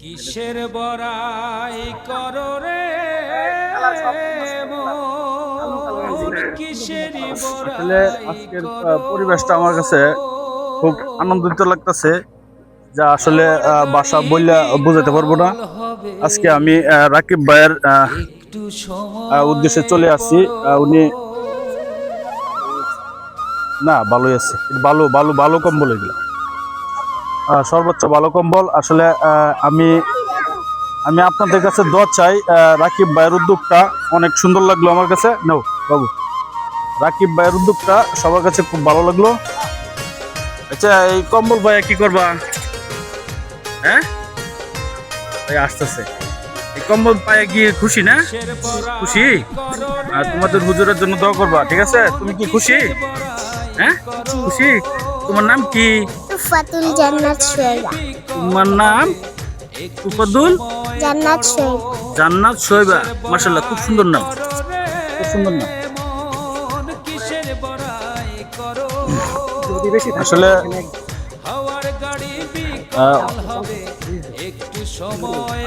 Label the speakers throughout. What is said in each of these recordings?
Speaker 1: কিসের বড়াই করো রে মন, কিসের
Speaker 2: আসলে
Speaker 1: বড়াই
Speaker 2: আজকের
Speaker 1: করো।
Speaker 2: পরিবেশটা আমার কাছে খুব আনন্দিত লাগতেছে, যা আসলে ভাষা বললে বোঝাতে পারবো না।
Speaker 1: হবে
Speaker 2: আজকে আমি রাকিব ভাইয়ের
Speaker 1: একটু সময়
Speaker 2: উদ্দেশ্যে চলে আসছি।
Speaker 1: পড়ো।
Speaker 2: উনি না ভালোই আছে, ভালো ভালো ভালো কম্বল এগুলো, সর্বোচ্চ ভালো কম্বল। আসলে আমি আমি আপনাদের কাছে দোয়া চাই। রাকিব ভাইয়ের উদ্যোগটা অনেক সুন্দর লাগলো আমার কাছে। নাও বাবু, রাকিব ভাইয়ের উদ্যোগটা সবার কাছে খুব ভালো লাগলো। আচ্ছা, এই কম্বল ভাইয়া কি করবা? হ্যাঁ ভাই আসতেছে। এই কম্বল পায়ে কি খুশি না? খুশি? আর তোমাদের হুজুরের জন্য দোয়া করবা, ঠিক আছে? তুমি কি খুশি? হ্যাঁ খুশি? তোমার নাম কি?
Speaker 3: তুফাতুল জান্নাত শোয়েবা।
Speaker 2: তোমার নাম তুফাদুল
Speaker 3: জান্নাত শোয়েবা।
Speaker 2: জান্নাত শোয়েবা। মাশাআল্লাহ, খুব সুন্দর নাম, খুব সুন্দর নাম। আসলে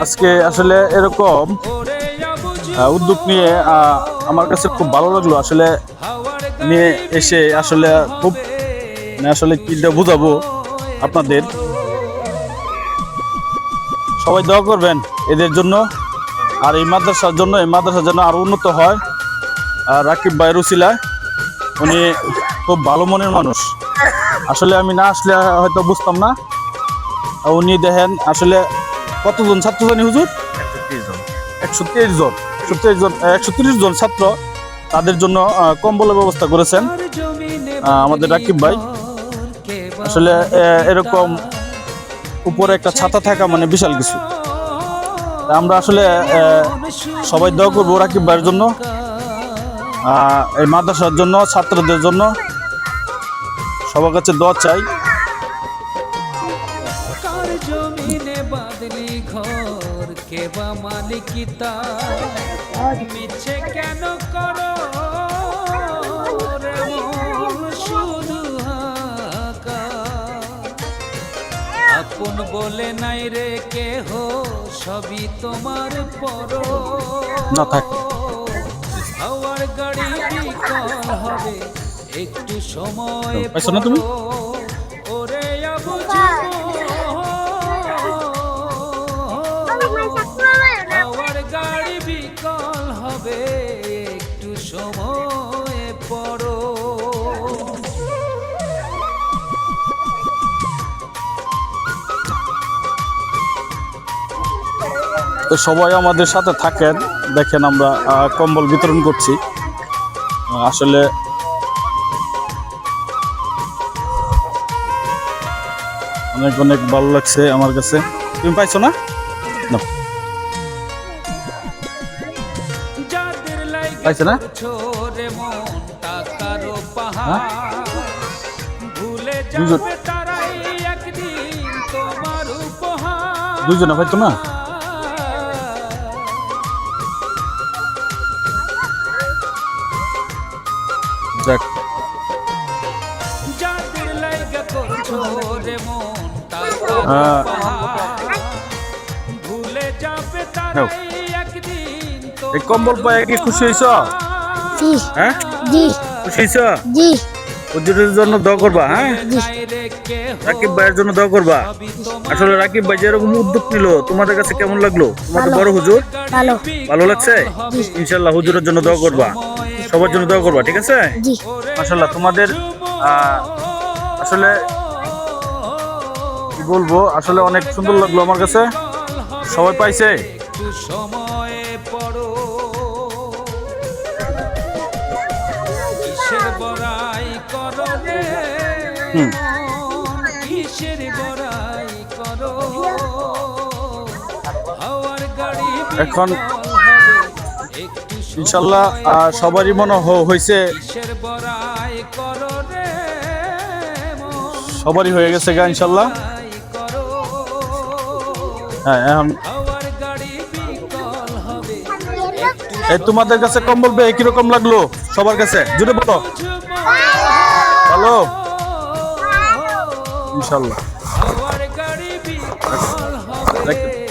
Speaker 2: আজকে আসলে এরকম উদ্যোগ নিয়ে আমার কাছে খুব ভালো লাগলো। আসলে নিয়ে এসে আসলে খুব আসলে কি বুঝাবো আপনাদের। সবাই দোয়া করবেন এদের জন্য, আর এই মাদ্রাসার জন্য, এই মাদ্রাসা যেন আরো উন্নত হয়। আর রাকিব ভাইয়ের উসিলায়, উনি খুব ভালো মনের মানুষ। আসলে আমি না আসলে হয়তো বুঝতাম না। উনি দেখেন আসলে কতজন ছাত্র জানি হুজুর? 130 জন, 130 জন ছাত্র, তাদের জন্য কম্বলের ব্যবস্থা করেছেন আমাদের রাকিব ভাই। আসলে এরকম উপরে একটা ছাতা থাকা মানে বিশাল কিছু। আমরা আসলে সবাই দোয়া করবো রাকিব ভাইয়ের জন্য, এই মাদ্রাসার জন্য, ছাত্রদের জন্য। সবার কাছে দোয়া চাই।
Speaker 1: কার জমিনে বাদলি ঘর, কে বা মালিকিতা, মিছে কেন করো রে মন শুধু হাহাকার। আপন বলে নাই রে কেহ, সবই তোমার পরো
Speaker 2: না থাক।
Speaker 1: হাওয়ার গাড়ি বিকল হবে, একটু সময়
Speaker 2: পাইছো না তুমি?
Speaker 1: পড়ো। ওরে আবু হাওয়ার গাড়ি বিকল হবে, একটু সময় পড়ো।
Speaker 2: তো সবাই আমাদের সাথে থাকেন। দেখেন আমরা কম্বল বিতরণ করছি। আসলে অনেক অনেক ভালো লাগছে আমার কাছে। তুমি পাইছো না? না।
Speaker 1: যাদের লাইগে
Speaker 2: পাইছে না?
Speaker 1: করছো রে মন টাকারও
Speaker 2: হ্যাঁ?
Speaker 1: পাহাড়, ভুলে
Speaker 2: দুজন।
Speaker 1: যাবে তারাই একদিন তোমার উপহার।
Speaker 2: দুইজনে পাইতো না? যাক,
Speaker 1: যাদের লাইগে করছো রে মন টাকারও পাহাড়, ভুলে যাবে
Speaker 2: নাও।
Speaker 1: তারাই একদিন
Speaker 2: এই কম্বল পায়ে কি খুশি হয়েছ?
Speaker 3: জি
Speaker 2: হ্যাঁ
Speaker 3: জি
Speaker 2: খুশি হয়েছ?
Speaker 3: জি
Speaker 2: হুজুরের জন্য দোয়া করবা। হ্যাঁ, রাকিব ভাইয়ের জন্য দোয়া করবা। আসলে রাকিব ভাই যেরকম উদ্যোগ নিল, তোমাদের কাছে কেমন লাগলো? তোমাদের বড় হুজুর
Speaker 3: ভালো।
Speaker 2: ভালো লাগছে? ইনশাল্লাহ হুজুরের জন্য দোয়া করবা, সবার জন্য দোয়া করবা, ঠিক আছে?
Speaker 3: জি
Speaker 2: মাশাআল্লাহ, তোমাদের আসলে কি বলবো, আসলে অনেক সুন্দর লাগলো আমার কাছে। সবাই পাইছে?
Speaker 1: একটু সময় পড়ো। কিসের বড়াই করো রে
Speaker 2: হুম।
Speaker 1: মন, কিসের বড়াই করো। হাওয়ার গাড়ি
Speaker 2: এখন
Speaker 1: বিকল হবে, একটু
Speaker 2: ইনশাল্লাহ সবারই মনে হয়েছে,
Speaker 1: কিসের বড়াই করো রে মন,
Speaker 2: সবারই হয়ে গেছে গা ইনশাল্লাহ।
Speaker 1: বড়াই করো।
Speaker 2: হ্যাঁ, এখন
Speaker 1: হাওয়ার গাড়ি বিকল হবে,
Speaker 2: এই তোমাদের কাছে কম্বল পেয়ে কিরকম লাগলো সবার কাছে জুড়ে বলো? ভালো ইনশাল্লাহ।
Speaker 1: হাওয়ার গাড়ি বিকল হবে।